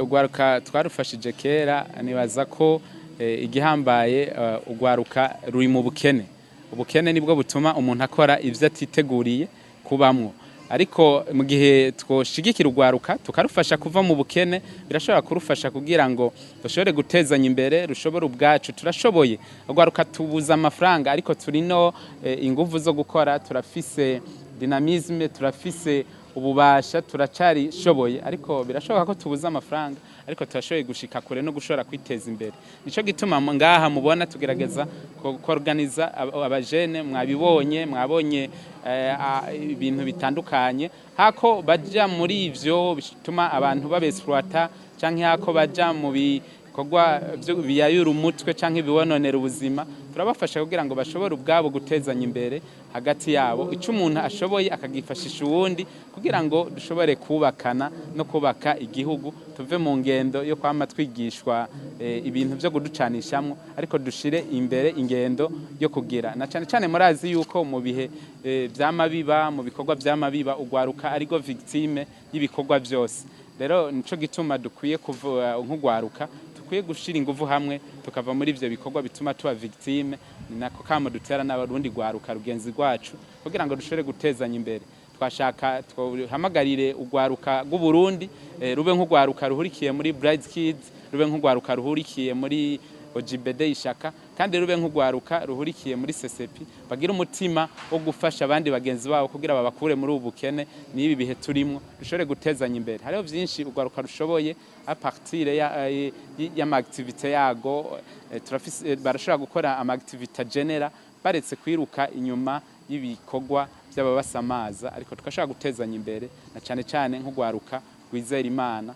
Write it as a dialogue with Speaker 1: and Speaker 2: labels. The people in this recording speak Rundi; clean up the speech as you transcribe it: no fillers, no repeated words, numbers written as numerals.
Speaker 1: Ugwaruka twarufashije kera nibaza ko igihambaye ugwaruka ruri mu bukene. Ubukene nibwo butuma umuntu akora ivyo atiteguriye kubamwo. Ariko mu gihe twoshigikira ugwaruka tukarufasha kuva mu bukene birashobora kurufasha kugira ngo dushobore gutezanya imbere rushobora ubwacu turashoboye. Ugwaruka tubuza amafaranga ariko turino inguvu zo gukora turafise dynamisme turafise ububasha turacari shoboye ariko birashoboka ko tubuza amafaranga ariko turashoboye gushika kure no gushora kwiteza imbere. Nico gituma ngaha mubona tugerageza organiza abajene mwabonye ibintu bitandukanye hako baja muri ivyo bituma abantu babesplata canke hako baja mu bikorwa biyayura umutwe canke bibononera ubuzima turabafasha kugira ngo bashobore ubwabo gutezanya imbere hagati yabo ico umuntu ashoboye akagifashisha uwundi kugira ngo dushobore kubakana no kubaka igihugu tuve mu ngendo yo kwama twigishwa ibintu byo guducanishamwe ariko dushire imbere ingendo yo kugira na cyane murazi yuko mu bihe vy'amabiba mu bikorwa vy'amabiba ugwaruka arigo victime y'ibikorwa byose rero nico gituma dukwiye kuvuga nk'ugwaruka tukwiye gushira inguvu hamwe tukava muri ivyo bikorwa bituma tuba victime nako kamo dutera n'abarundi gwaruka rugenzi rwacu kugira ngo dushobore gutezanya imbere twashaka twahamagarire ugwaruka rw'u Burundi rube nk'ugwaruka ruhurikiye muri Bright Kids rube nk'ugwaruka ruhurikiye muri OGBD ishaka kandi rube nk'ugwaruka ruhurikiye muri CCP bagira umutima wo gufasha abandi bagenzi babo kugira babakure muri ubukene nibi bihe turimo dushobore gutezanya imbere hariho byinshi ugwaruka rushoboye a partir ya activité yago turafise barashobora gukora ama activité genera baretse kwiruka inyuma y'ibikorwa by'ababasamaza ariko tukashaka gutezanya imbere na cyane nk'ugwaruka rwizera Imana